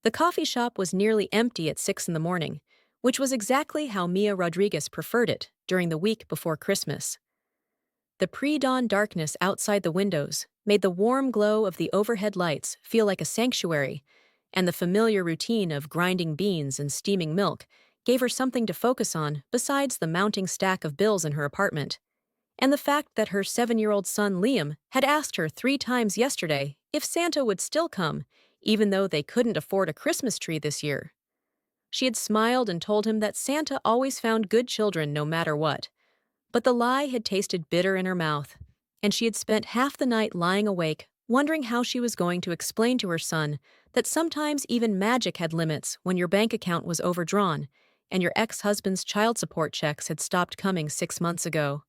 The coffee shop was nearly empty at 6 in the morning, which was exactly how Mia Rodriguez preferred it during the week before Christmas. The pre-dawn darkness outside the windows made the warm glow of the overhead lights feel like a sanctuary, and the familiar routine of grinding beans and steaming milk gave her something to focus on besides the mounting stack of bills in her apartment, and the fact that her 7-year-old son Liam had asked her 3 times yesterday if Santa would still come, even though they couldn't afford a Christmas tree this year. She had smiled and told him that Santa always found good children no matter what, but the lie had tasted bitter in her mouth, and she had spent half the night lying awake, wondering how she was going to explain to her son that sometimes even magic had limits when your bank account was overdrawn and your ex-husband's child support checks had stopped coming 6 months ago.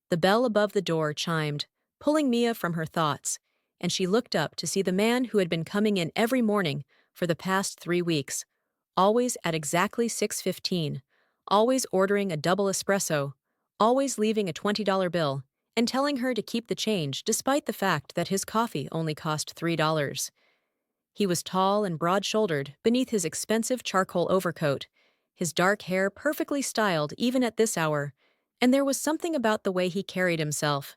The bell above the door chimed, pulling Mia from her thoughts, and she looked up to see the man who had been coming in every morning for the past 3 weeks, always at exactly 6:15, always ordering a double espresso, always leaving a $20 bill, and telling her to keep the change despite the fact that his coffee only cost $3. He was tall and broad-shouldered beneath his expensive charcoal overcoat, his dark hair perfectly styled even at this hour, and there was something about the way he carried himself,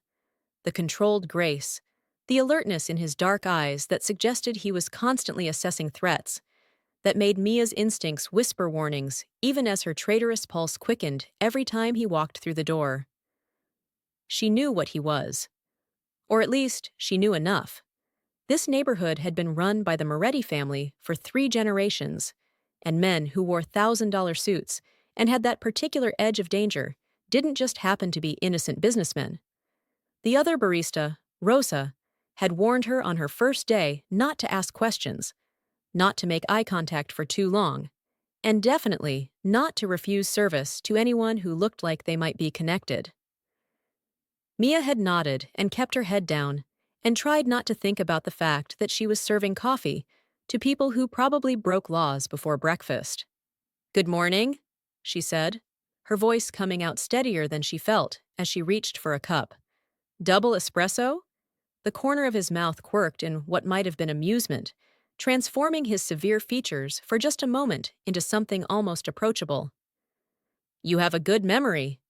the controlled grace, the alertness in his dark eyes that suggested he was constantly assessing threats, that made Mia's instincts whisper warnings even as her traitorous pulse quickened every time he walked through the door. She knew what he was. Or at least, she knew enough. This neighborhood had been run by the Moretti family for 3 generations, and men who wore $1,000 suits and had that particular edge of danger didn't just happen to be innocent businessmen. The other barista, Rosa, had warned her on her first day not to ask questions, not to make eye contact for too long, and definitely not to refuse service to anyone who looked like they might be connected. Mia had nodded and kept her head down, and tried not to think about the fact that she was serving coffee to people who probably broke laws before breakfast. "Good morning," she said, her voice coming out steadier than she felt as she reached for a cup. "Double espresso?" The corner of his mouth quirked in what might have been amusement, transforming his severe features for just a moment into something almost approachable. "You have a good memory."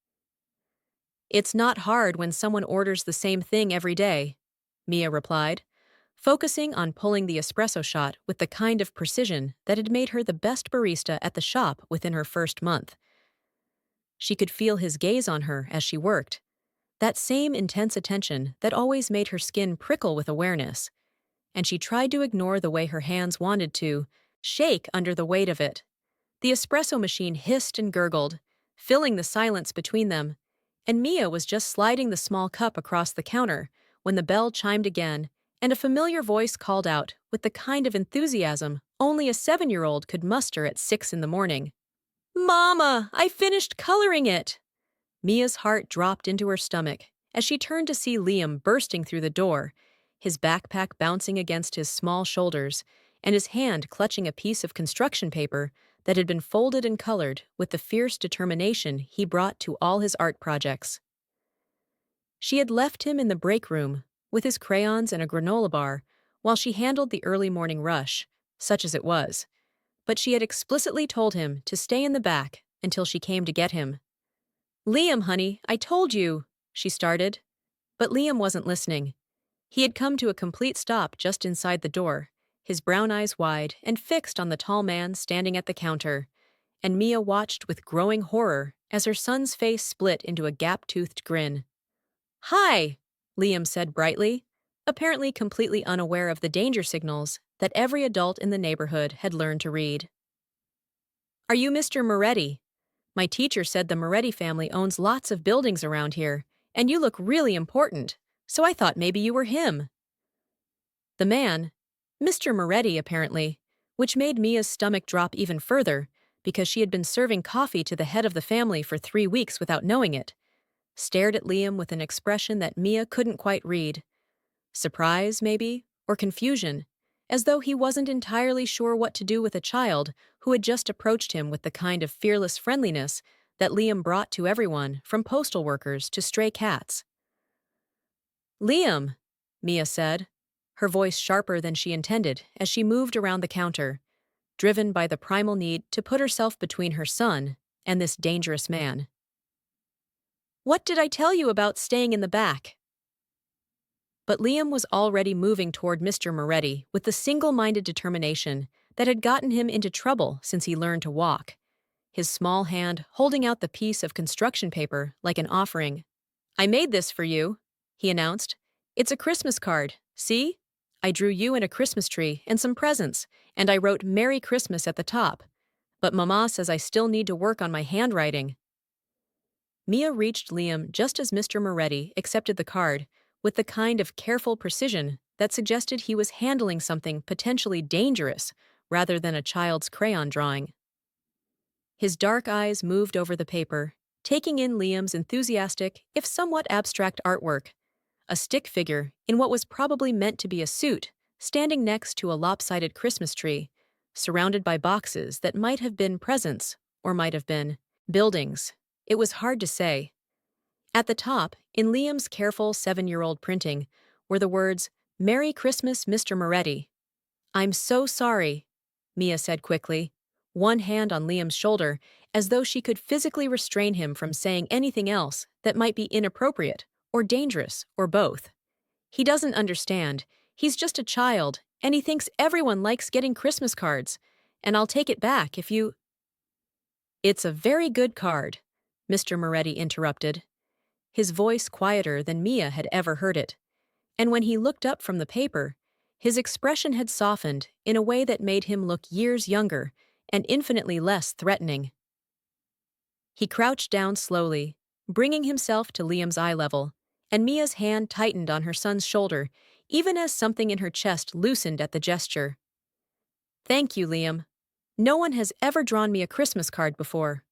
"It's not hard when someone orders the same thing every day," Mia replied, focusing on pulling the espresso shot with the kind of precision that had made her the best barista at the shop within her first month. She could feel his gaze on her as she worked, that same intense attention that always made her skin prickle with awareness, and she tried to ignore the way her hands wanted to shake under the weight of it. The espresso machine hissed and gurgled, filling the silence between them, and Mia was just sliding the small cup across the counter when the bell chimed again and a familiar voice called out with the kind of enthusiasm only a 7-year-old could muster at 6 in the morning. "Mama, I finished coloring it!" Mia's heart dropped into her stomach as she turned to see Liam bursting through the door, his backpack bouncing against his small shoulders and his hand clutching a piece of construction paper that had been folded and colored with the fierce determination he brought to all his art projects. She had left him in the break room with his crayons and a granola bar while she handled the early morning rush, such as it was, but she had explicitly told him to stay in the back until she came to get him. "Liam, honey, I told you," she started. But Liam wasn't listening. He had come to a complete stop just inside the door, his brown eyes wide and fixed on the tall man standing at the counter, and Mia watched with growing horror as her son's face split into a gap-toothed grin. "Hi," Liam said brightly, apparently completely unaware of the danger signals that every adult in the neighborhood had learned to read. "Are you Mr. Moretti? My teacher said the Moretti family owns lots of buildings around here, and you look really important, so I thought maybe you were him." The man, Mr. Moretti apparently, which made Mia's stomach drop even further because she had been serving coffee to the head of the family for 3 weeks without knowing it, stared at Liam with an expression that Mia couldn't quite read. Surprise, maybe, or confusion, as though he wasn't entirely sure what to do with a child who had just approached him with the kind of fearless friendliness that Liam brought to everyone from postal workers to stray cats. "Liam," Mia said, her voice sharper than she intended as she moved around the counter, driven by the primal need to put herself between her son and this dangerous man. "What did I tell you about staying in the back?" But Liam was already moving toward Mr. Moretti with the single-minded determination that had gotten him into trouble since he learned to walk, his small hand holding out the piece of construction paper like an offering. "I made this for you," he announced. "It's a Christmas card, see? I drew you in a Christmas tree and some presents, and I wrote Merry Christmas at the top. But Mama says I still need to work on my handwriting." Mia reached Liam just as Mr. Moretti accepted the card, with the kind of careful precision that suggested he was handling something potentially dangerous rather than a child's crayon drawing. His dark eyes moved over the paper, taking in Liam's enthusiastic, if somewhat abstract artwork, a stick figure in what was probably meant to be a suit, standing next to a lopsided Christmas tree, surrounded by boxes that might have been presents or might have been buildings. It was hard to say. At the top, in Liam's careful 7-year-old printing, were the words, "Merry Christmas, Mr. Moretti." "I'm so sorry," Mia said quickly, one hand on Liam's shoulder, as though she could physically restrain him from saying anything else that might be inappropriate or dangerous or both. "He doesn't understand. He's just a child, and he thinks everyone likes getting Christmas cards, and I'll take it back if you—" "It's a very good card," Mr. Moretti interrupted, his voice quieter than Mia had ever heard it. And when he looked up from the paper, his expression had softened in a way that made him look years younger and infinitely less threatening. He crouched down slowly, bringing himself to Liam's eye level, and Mia's hand tightened on her son's shoulder, even as something in her chest loosened at the gesture. "Thank you, Liam. No one has ever drawn me a Christmas card before."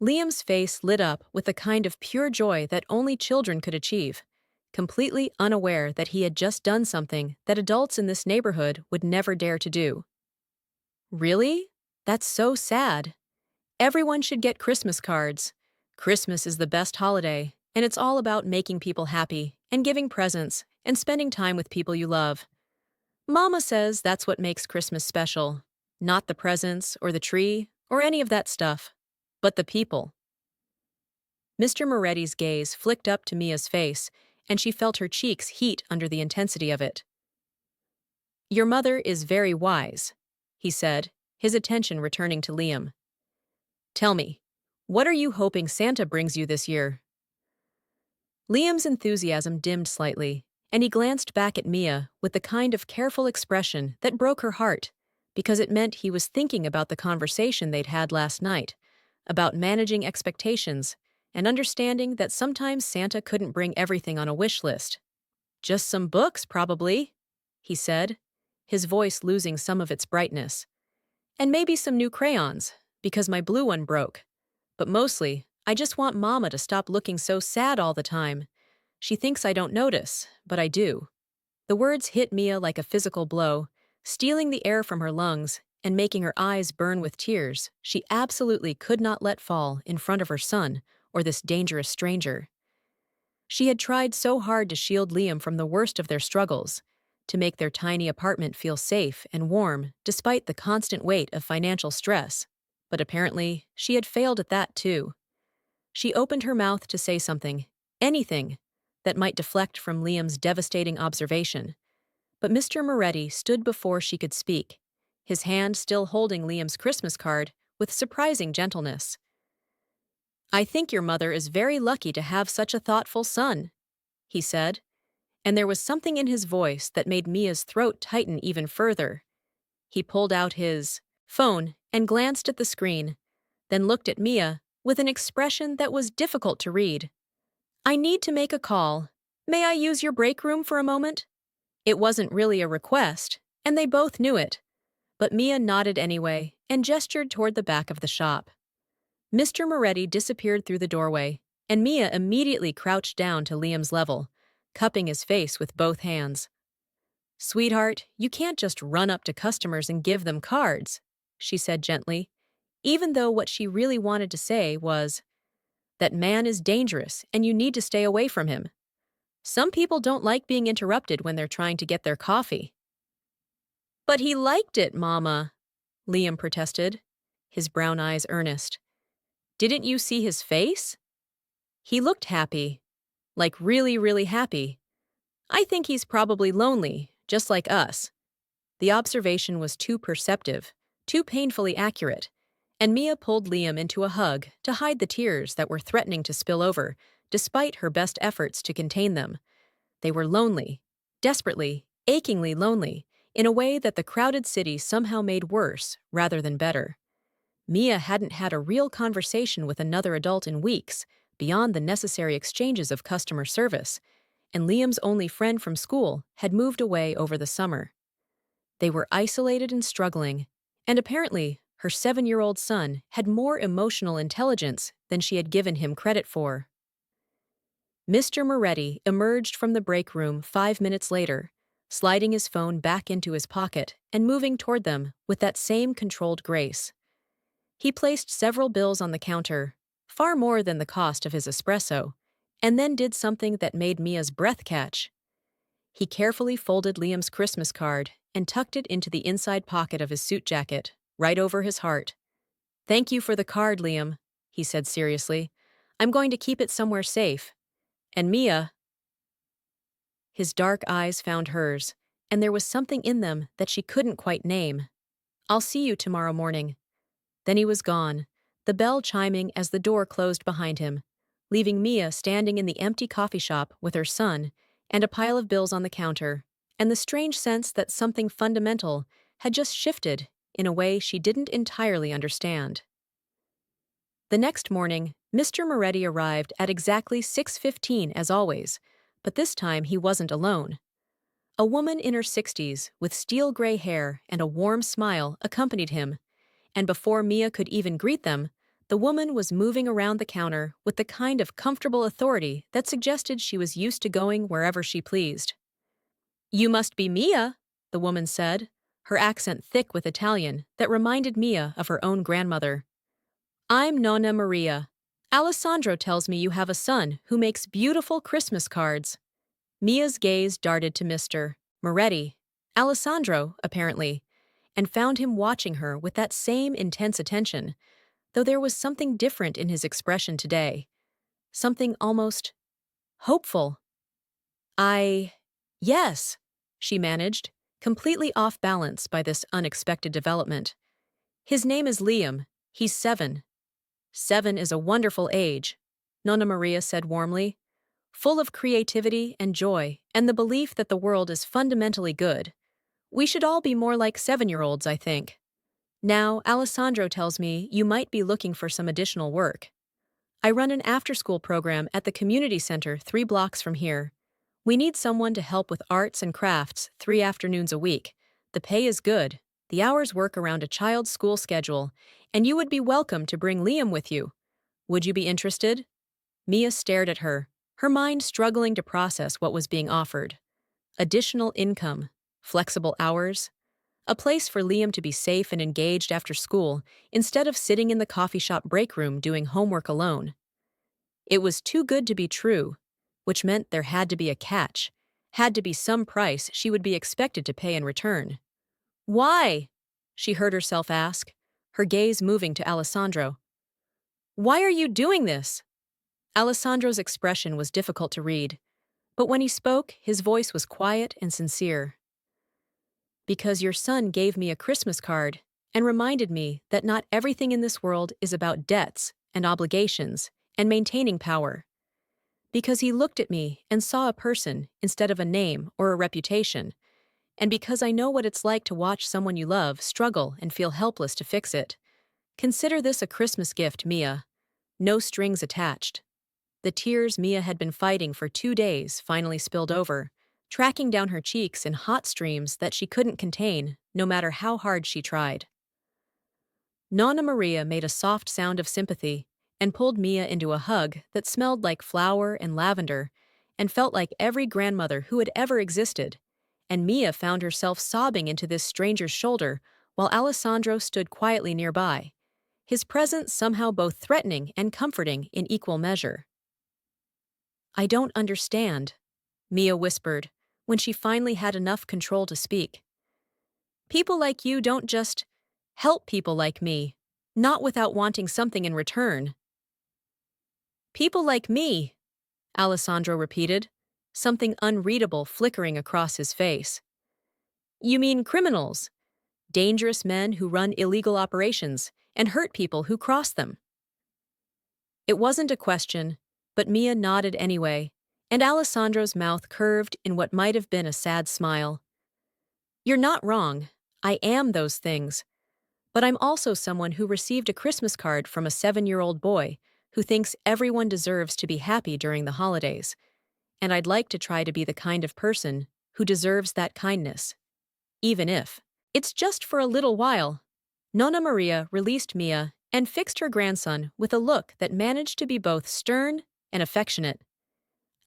Liam's face lit up with a kind of pure joy that only children could achieve, completely unaware that he had just done something that adults in this neighborhood would never dare to do. "Really? That's so sad. Everyone should get Christmas cards. Christmas is the best holiday, and it's all about making people happy and giving presents and spending time with people you love. Mama says that's what makes Christmas special, not the presents or the tree or any of that stuff, but the people." Mr. Moretti's gaze flicked up to Mia's face, and she felt her cheeks heat under the intensity of it. "Your mother is very wise," he said, his attention returning to Liam. "Tell me, what are you hoping Santa brings you this year?" Liam's enthusiasm dimmed slightly, and he glanced back at Mia with the kind of careful expression that broke her heart, because it meant he was thinking about the conversation they'd had last night, about managing expectations and understanding that sometimes Santa couldn't bring everything on a wish list. "Just some books, probably," he said, his voice losing some of its brightness. "And maybe some new crayons, because my blue one broke. But mostly, I just want Mama to stop looking so sad all the time. She thinks I don't notice, but I do." The words hit Mia like a physical blow, stealing the air from her lungs and making her eyes burn with tears she absolutely could not let fall in front of her son or this dangerous stranger. She had tried so hard to shield Liam from the worst of their struggles, to make their tiny apartment feel safe and warm despite the constant weight of financial stress, but apparently she had failed at that too. She opened her mouth to say something, anything, that might deflect from Liam's devastating observation, but Mr. Moretti stood before she could speak, his hand still holding Liam's Christmas card with surprising gentleness. "I think your mother is very lucky to have such a thoughtful son," he said, and there was something in his voice that made Mia's throat tighten even further. He pulled out his phone and glanced at the screen, then looked at Mia with an expression that was difficult to read. "I need to make a call. May I use your break room for a moment?" It wasn't really a request, and they both knew it, but Mia nodded anyway and gestured toward the back of the shop. Mr. Moretti disappeared through the doorway, and Mia immediately crouched down to Liam's level, cupping his face with both hands. "Sweetheart, you can't just run up to customers and give them cards," she said gently, even though what she really wanted to say was, "That man is dangerous and you need to stay away from him." Some people don't like being interrupted when they're trying to get their coffee. But he liked it, Mama, Liam protested, his brown eyes earnest. Didn't you see his face? He looked happy. Like really, really happy. I think he's probably lonely, just like us. The observation was too perceptive, too painfully accurate, and Mia pulled Liam into a hug to hide the tears that were threatening to spill over, despite her best efforts to contain them. They were lonely, desperately, achingly lonely, in a way that the crowded city somehow made worse rather than better. Mia hadn't had a real conversation with another adult in weeks, beyond the necessary exchanges of customer service, and Liam's only friend from school had moved away over the summer. They were isolated and struggling, and apparently, her 7-year-old son had more emotional intelligence than she had given him credit for. Mr. Moretti emerged from the break room 5 minutes later, sliding his phone back into his pocket and moving toward them with that same controlled grace. He placed several bills on the counter, far more than the cost of his espresso, and then did something that made Mia's breath catch. He carefully folded Liam's Christmas card and tucked it into the inside pocket of his suit jacket, right over his heart. "Thank you for the card, Liam," he said seriously. "I'm going to keep it somewhere safe. And Mia—" His dark eyes found hers, and there was something in them that she couldn't quite name. "I'll see you tomorrow morning." Then he was gone, the bell chiming as the door closed behind him, leaving Mia standing in the empty coffee shop with her son and a pile of bills on the counter, and the strange sense that something fundamental had just shifted in a way she didn't entirely understand. The next morning, Mr. Moretti arrived at exactly 6:15 as always, but this time he wasn't alone. A woman in her 60s with steel gray hair and a warm smile accompanied him, and before Mia could even greet them, the woman was moving around the counter with the kind of comfortable authority that suggested she was used to going wherever she pleased. "You must be Mia," the woman said, her accent thick with Italian that reminded Mia of her own grandmother. "I'm Nonna Maria. Alessandro tells me you have a son who makes beautiful Christmas cards." Mia's gaze darted to Mr. Moretti, Alessandro, apparently, and found him watching her with that same intense attention, though there was something different in his expression today. Something almost hopeful. Yes, she managed, completely off balance by this unexpected development. "His name is Liam. He's 7. 7 is a wonderful age," Nonna Maria said warmly, full of creativity and joy and the belief that the world is fundamentally good. "We should all be more like 7-year-olds, I think. Now, Alessandro tells me you might be looking for some additional work. I run an after-school program at the community center 3 blocks from here. We need someone to help with arts and crafts 3 afternoons a week. The pay is good, the hours work around a child's school schedule, and you would be welcome to bring Liam with you. Would you be interested?" Mia stared at her mind struggling to process what was being offered. Additional income, flexible hours, a place for Liam to be safe and engaged after school instead of sitting in the coffee shop break room doing homework alone. It was too good to be true, which meant there had to be a catch, had to be some price she would be expected to pay in return. "Why?" she heard herself ask, her gaze moving to Alessandro. "Why are you doing this?" Alessandro's expression was difficult to read, but when he spoke, his voice was quiet and sincere. "Because your son gave me a Christmas card and reminded me that not everything in this world is about debts and obligations and maintaining power. Because he looked at me and saw a person instead of a name or a reputation, and because I know what it's like to watch someone you love struggle and feel helpless to fix it. Consider this a Christmas gift, Mia. No strings attached." The tears Mia had been fighting for 2 days finally spilled over, tracking down her cheeks in hot streams that she couldn't contain, no matter how hard she tried. Nonna Maria made a soft sound of sympathy and pulled Mia into a hug that smelled like flower and lavender and felt like every grandmother who had ever existed, and Mia found herself sobbing into this stranger's shoulder while Alessandro stood quietly nearby, his presence somehow both threatening and comforting in equal measure. "I don't understand," Mia whispered, when she finally had enough control to speak. People like you don't just help people like me, not without wanting something in return. People like me, Alessandro repeated, something unreadable flickering across his face. You mean criminals, dangerous men who run illegal operations and hurt people who cross them. It wasn't a question, but Mia nodded anyway, and Alessandro's mouth curved in what might have been a sad smile. You're not wrong. I am those things. But I'm also someone who received a Christmas card from a 7-year-old boy who thinks everyone deserves to be happy during the holidays. And I'd like to try to be the kind of person who deserves that kindness. Even if it's just for a little while. Nonna Maria released Mia and fixed her grandson with a look that managed to be both stern and affectionate.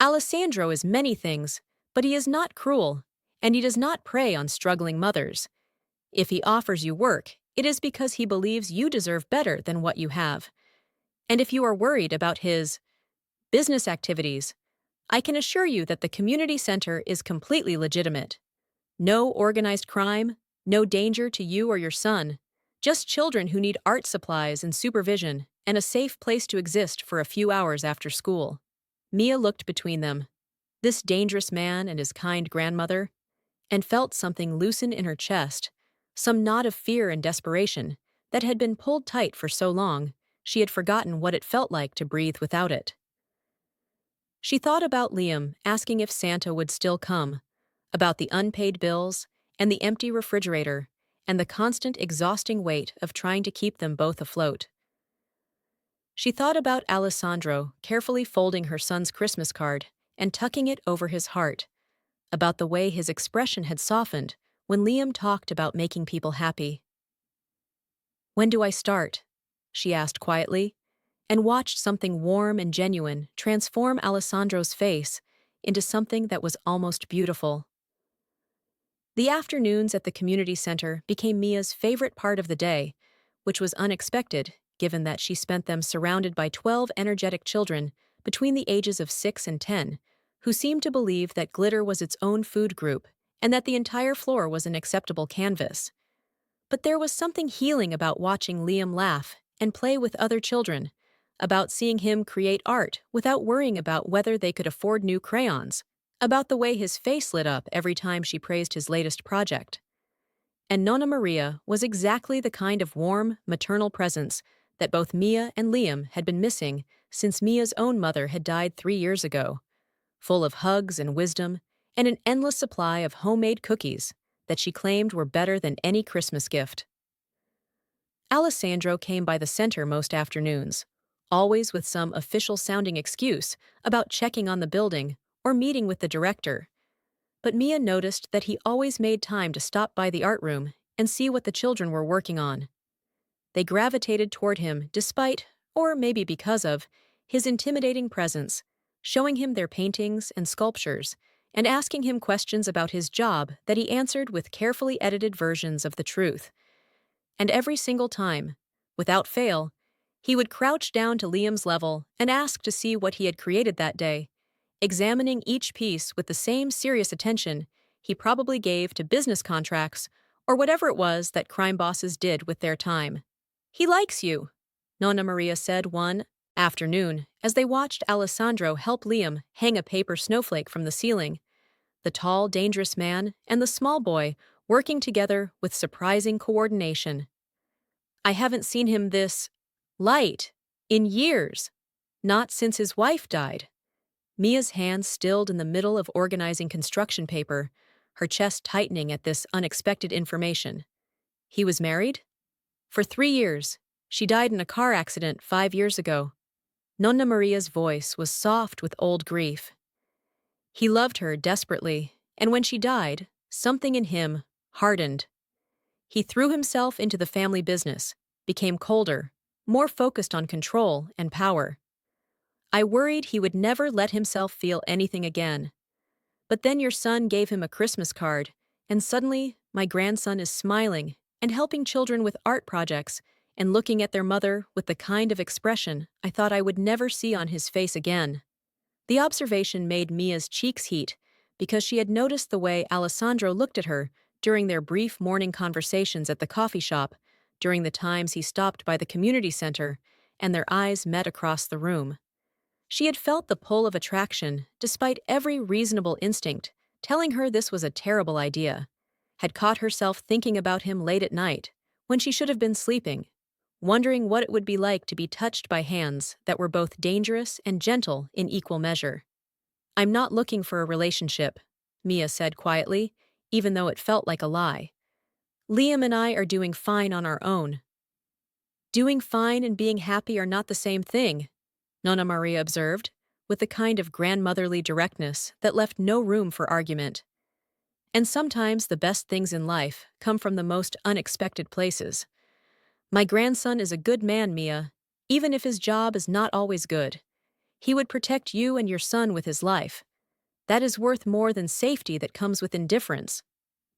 Alessandro is many things, but he is not cruel, and he does not prey on struggling mothers. If he offers you work, it is because he believes you deserve better than what you have. And if you are worried about his business activities, I can assure you that the community center is completely legitimate. No organized crime, no danger to you or your son, just children who need art supplies and supervision, and a safe place to exist for a few hours after school. Mia looked between them, this dangerous man and his kind grandmother, and felt something loosen in her chest, some knot of fear and desperation that had been pulled tight for so long she had forgotten what it felt like to breathe without it. She thought about Liam asking if Santa would still come, about the unpaid bills and the empty refrigerator and the constant exhausting weight of trying to keep them both afloat. She thought about Alessandro carefully folding her son's Christmas card and tucking it over his heart, about the way his expression had softened when Liam talked about making people happy. When do I start? She asked quietly, and watched something warm and genuine transform Alessandro's face into something that was almost beautiful. The afternoons at the community center became Mia's favorite part of the day, which was unexpected given that she spent them surrounded by 12 energetic children between the ages of 6 and 10, who seemed to believe that glitter was its own food group and that the entire floor was an acceptable canvas. But there was something healing about watching Liam laugh and play with other children, about seeing him create art without worrying about whether they could afford new crayons, about the way his face lit up every time she praised his latest project. And Nonna Maria was exactly the kind of warm, maternal presence that both Mia and Liam had been missing since Mia's own mother had died 3 years ago, full of hugs and wisdom and an endless supply of homemade cookies that she claimed were better than any Christmas gift. Alessandro came by the center most afternoons, always with some official-sounding excuse about checking on the building or meeting with the director. But Mia noticed that he always made time to stop by the art room and see what the children were working on. They gravitated toward him despite, or maybe because of, his intimidating presence, showing him their paintings and sculptures, and asking him questions about his job that he answered with carefully edited versions of the truth. And every single time, without fail, he would crouch down to Liam's level and ask to see what he had created that day, examining each piece with the same serious attention he probably gave to business contracts or whatever it was that crime bosses did with their time. He likes you, Nonna Maria said one afternoon as they watched Alessandro help Liam hang a paper snowflake from the ceiling, the tall, dangerous man and the small boy working together with surprising coordination. I haven't seen him this light in years, not since his wife died. Mia's hands stilled in the middle of organizing construction paper, her chest tightening at this unexpected information. He was married? For 3 years. She died in a car accident 5 years ago. Nonna Maria's voice was soft with old grief. He loved her desperately, and when she died, something in him hardened. He threw himself into the family business, became colder, more focused on control and power. I worried he would never let himself feel anything again. But then your son gave him a Christmas card, and suddenly my grandson is smiling and helping children with art projects and looking at their mother with the kind of expression I thought I would never see on his face again. The observation made Mia's cheeks heat because she had noticed the way Alessandro looked at her during their brief morning conversations at the coffee shop, during the times he stopped by the community center, and their eyes met across the room. She had felt the pull of attraction, despite every reasonable instinct telling her this was a terrible idea, had caught herself thinking about him late at night, when she should have been sleeping, wondering what it would be like to be touched by hands that were both dangerous and gentle in equal measure. "I'm not looking for a relationship," Mia said quietly, even though it felt like a lie. "Liam and I are doing fine on our own." "Doing fine and being happy are not the same thing," Nonna Maria observed, with the kind of grandmotherly directness that left no room for argument. "And sometimes the best things in life come from the most unexpected places. My grandson is a good man, Mia, even if his job is not always good. He would protect you and your son with his life. That is worth more than safety that comes with indifference."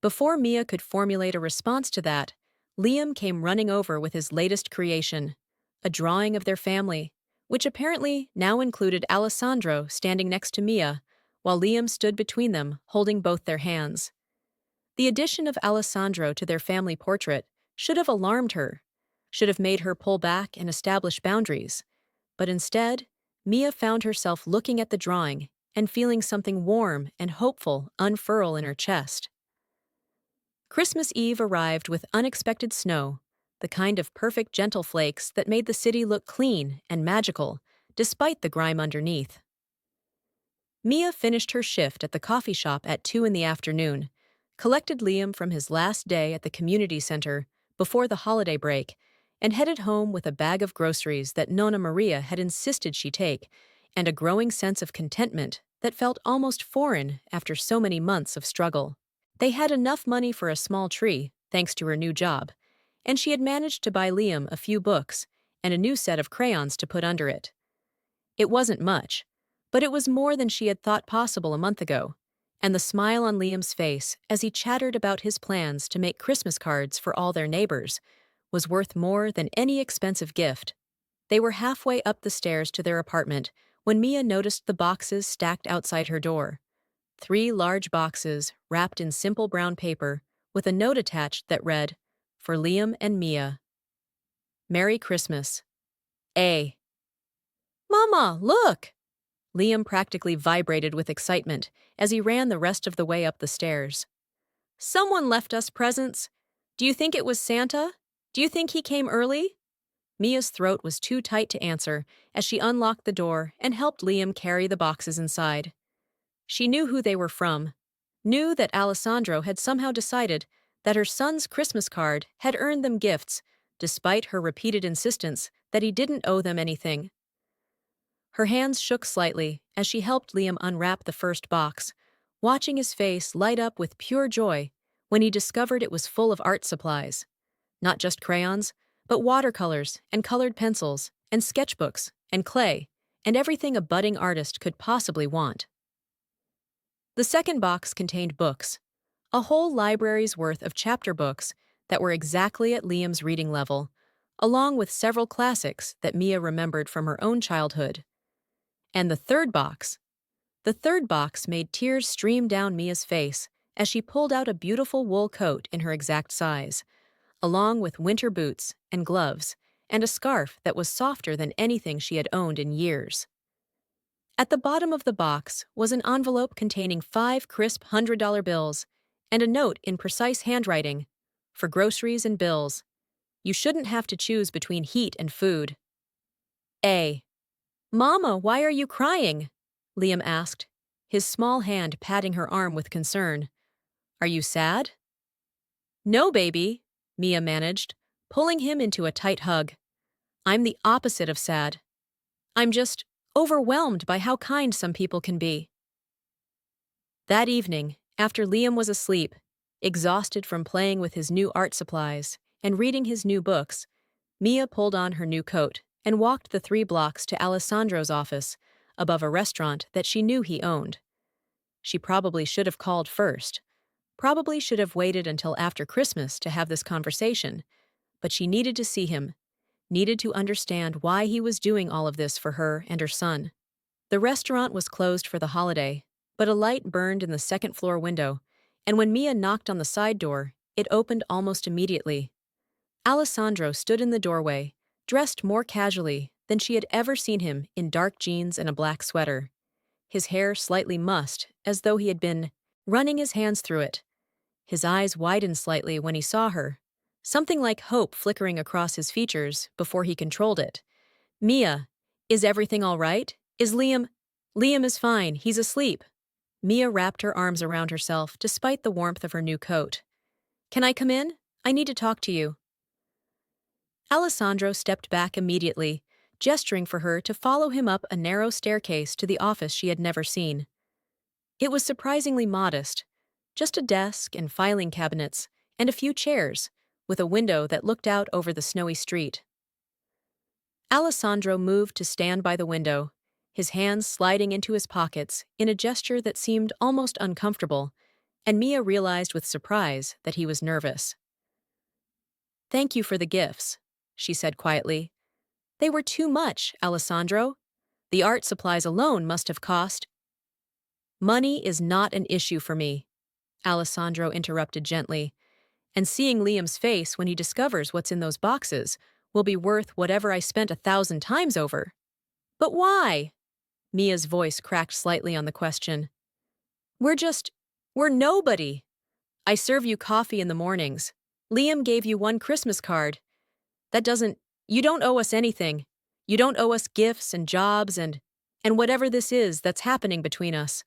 Before Mia could formulate a response to that, Liam came running over with his latest creation, a drawing of their family, which apparently now included Alessandro standing next to Mia, while Liam stood between them, holding both their hands. The addition of Alessandro to their family portrait should have alarmed her, should have made her pull back and establish boundaries, but instead, Mia found herself looking at the drawing and feeling something warm and hopeful unfurl in her chest. Christmas Eve arrived with unexpected snow, the kind of perfect gentle flakes that made the city look clean and magical, despite the grime underneath. Mia finished her shift at the coffee shop at 2 in the afternoon, collected Liam from his last day at the community center before the holiday break, and headed home with a bag of groceries that Nonna Maria had insisted she take, and a growing sense of contentment that felt almost foreign after so many months of struggle. They had enough money for a small tree, thanks to her new job, and she had managed to buy Liam a few books and a new set of crayons to put under it. It wasn't much, but it was more than she had thought possible a month ago, and the smile on Liam's face as he chattered about his plans to make Christmas cards for all their neighbors was worth more than any expensive gift. They were halfway up the stairs to their apartment when Mia noticed the boxes stacked outside her door. 3 large boxes wrapped in simple brown paper with a note attached that read, "For Liam and Mia. Merry Christmas. A." "Mama, look!" Liam practically vibrated with excitement as he ran the rest of the way up the stairs. "Someone left us presents. Do you think it was Santa? Do you think he came early?" Mia's throat was too tight to answer as she unlocked the door and helped Liam carry the boxes inside. She knew who they were from, knew that Alessandro had somehow decided that her son's Christmas card had earned them gifts, despite her repeated insistence that he didn't owe them anything. Her hands shook slightly as she helped Liam unwrap the first box, watching his face light up with pure joy when he discovered it was full of art supplies. Not just crayons, but watercolors and colored pencils and sketchbooks and clay and everything a budding artist could possibly want. The second box contained books, a whole library's worth of chapter books that were exactly at Liam's reading level, along with several classics that Mia remembered from her own childhood. And the third box made tears stream down Mia's face as she pulled out a beautiful wool coat in her exact size, along with winter boots and gloves and a scarf that was softer than anything she had owned in years. At the bottom of the box was an envelope containing 5 crisp $100 bills and a note in precise handwriting, "For groceries and bills. You shouldn't have to choose between heat and food." A. "Mama, why are you crying?" Liam asked, his small hand patting her arm with concern. "Are you sad?" "No, baby," Mia managed, pulling him into a tight hug. "I'm the opposite of sad. I'm just overwhelmed by how kind some people can be." That evening, after Liam was asleep, exhausted from playing with his new art supplies and reading his new books, Mia pulled on her new coat and walked the 3 blocks to Alessandro's office, above a restaurant that she knew he owned. She probably should have called first, probably should have waited until after Christmas to have this conversation, but she needed to see him, needed to understand why he was doing all of this for her and her son. The restaurant was closed for the holiday, But a light burned in the second-floor window, and when Mia knocked on the side door, it opened almost immediately. Alessandro stood in the doorway, dressed more casually than she had ever seen him, in dark jeans and a black sweater. His hair slightly mussed, as though he had been running his hands through it. His eyes widened slightly when he saw her, something like hope flickering across his features before he controlled it. "Mia, is everything all right? Is Liam—" "Liam is fine, he's asleep." Mia wrapped her arms around herself despite the warmth of her new coat. "Can I come in? I need to talk to you." Alessandro stepped back immediately, gesturing for her to follow him up a narrow staircase to the office she had never seen. It was surprisingly modest, just a desk and filing cabinets, and a few chairs, with a window that looked out over the snowy street. Alessandro moved to stand by the window, his hands sliding into his pockets in a gesture that seemed almost uncomfortable, and Mia realized with surprise that he was nervous. "Thank you for the gifts," she said quietly. "They were too much, Alessandro. The art supplies alone must have cost—" "Money is not an issue for me," Alessandro interrupted gently, "and seeing Liam's face when he discovers what's in those boxes will be worth whatever I spent 1,000 times over." "But why?" Mia's voice cracked slightly on the question. We're nobody. I serve you coffee in the mornings. Liam gave you one Christmas card. You don't owe us anything. You don't owe us gifts and jobs and whatever this is that's happening between us."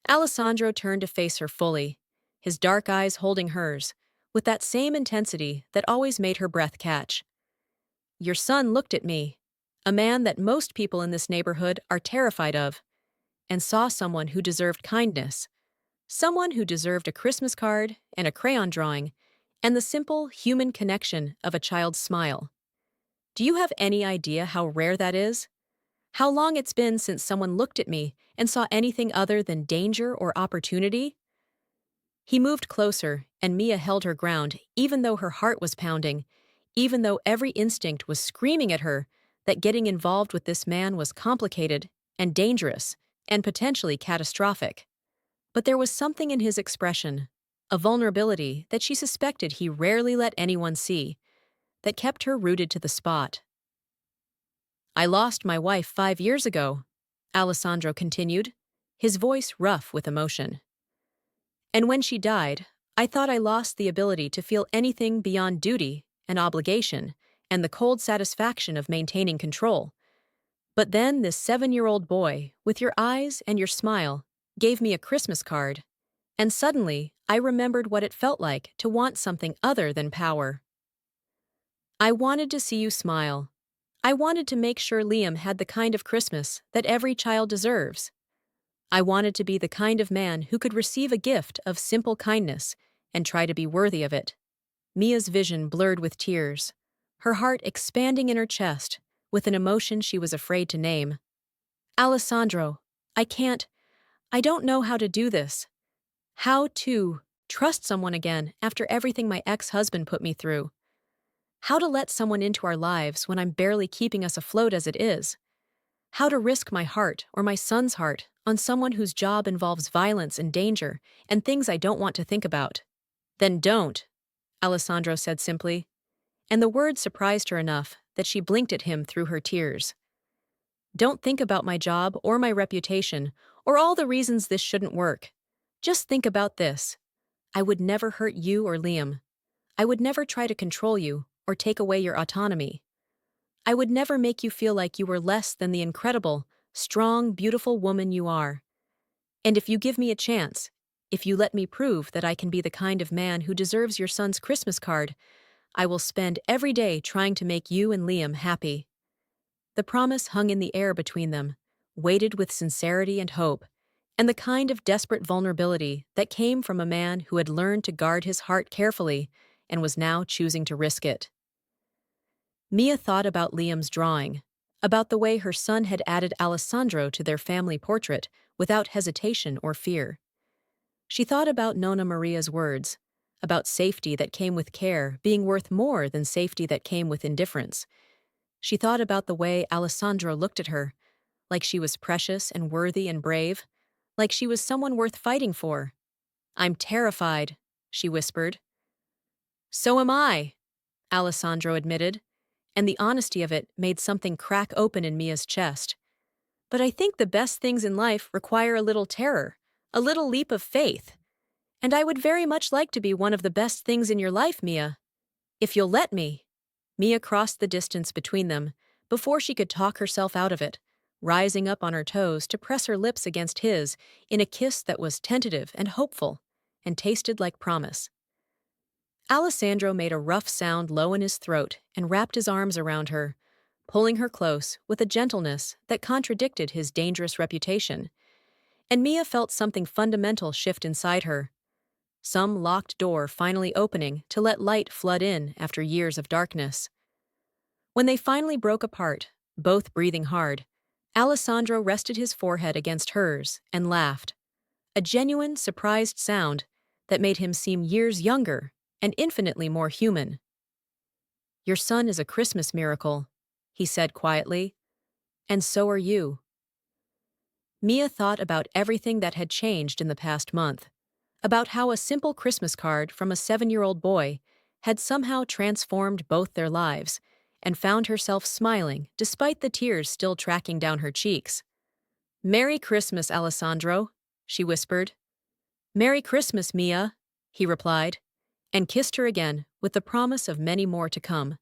Alessandro turned to face her fully, his dark eyes holding hers, with that same intensity that always made her breath catch. "Your son looked at me, a man that most people in this neighborhood are terrified of, and saw someone who deserved kindness, someone who deserved a Christmas card and a crayon drawing, and the simple human connection of a child's smile. Do you have any idea how rare that is? How long it's been since someone looked at me and saw anything other than danger or opportunity?" He moved closer, and Mia held her ground, even though her heart was pounding, even though every instinct was screaming at her that getting involved with this man was complicated and dangerous and potentially catastrophic. But there was something in his expression, a vulnerability that she suspected he rarely let anyone see, that kept her rooted to the spot. "I lost my wife 5 years ago," Alessandro continued, his voice rough with emotion. "And when she died, I thought I lost the ability to feel anything beyond duty and obligation and the cold satisfaction of maintaining control. But then this 7-year-old boy, with your eyes and your smile, gave me a Christmas card, and suddenly I remembered what it felt like to want something other than power. I wanted to see you smile. I wanted to make sure Liam had the kind of Christmas that every child deserves. I wanted to be the kind of man who could receive a gift of simple kindness and try to be worthy of it." Mia's vision blurred with tears, her heart expanding in her chest with an emotion she was afraid to name. "Alessandro, I don't know how to do this. How to trust someone again after everything my ex-husband put me through. How to let someone into our lives when I'm barely keeping us afloat as it is. How to risk my heart or my son's heart on someone whose job involves violence and danger and things I don't want to think about." "Then don't," Alessandro said simply, and the words surprised her enough that she blinked at him through her tears. "Don't think about my job or my reputation or all the reasons this shouldn't work. Just think about this. I would never hurt you or Liam. I would never try to control you or take away your autonomy. I would never make you feel like you were less than the incredible, strong, beautiful woman you are. And if you give me a chance, if you let me prove that I can be the kind of man who deserves your son's Christmas card, I will spend every day trying to make you and Liam happy." The promise hung in the air between them, weighted with sincerity and hope, and the kind of desperate vulnerability that came from a man who had learned to guard his heart carefully and was now choosing to risk it. Mia thought about Liam's drawing, about the way her son had added Alessandro to their family portrait without hesitation or fear. She thought about Nonna Maria's words, about safety that came with care being worth more than safety that came with indifference. She thought about the way Alessandro looked at her, like she was precious and worthy and brave, like she was someone worth fighting for. "I'm terrified," she whispered. "So am I," Alessandro admitted, and the honesty of it made something crack open in Mia's chest. "But I think the best things in life require a little terror, a little leap of faith. And I would very much like to be one of the best things in your life, Mia. If you'll let me." Mia crossed the distance between them before she could talk herself out of it, rising up on her toes to press her lips against his in a kiss that was tentative and hopeful and tasted like promise. Alessandro made a rough sound low in his throat and wrapped his arms around her, pulling her close with a gentleness that contradicted his dangerous reputation. And Mia felt something fundamental shift inside her, some locked door finally opening to let light flood in after years of darkness. When they finally broke apart, both breathing hard, Alessandro rested his forehead against hers and laughed, a genuine, surprised sound that made him seem years younger and infinitely more human. "Your son is a Christmas miracle," he said quietly, "and so are you." Mia thought about everything that had changed in the past month, about how a simple Christmas card from a 7-year-old boy had somehow transformed both their lives, and found herself smiling despite the tears still tracking down her cheeks. "Merry Christmas, Alessandro," she whispered. "Merry Christmas, Mia," he replied, and kissed her again with the promise of many more to come.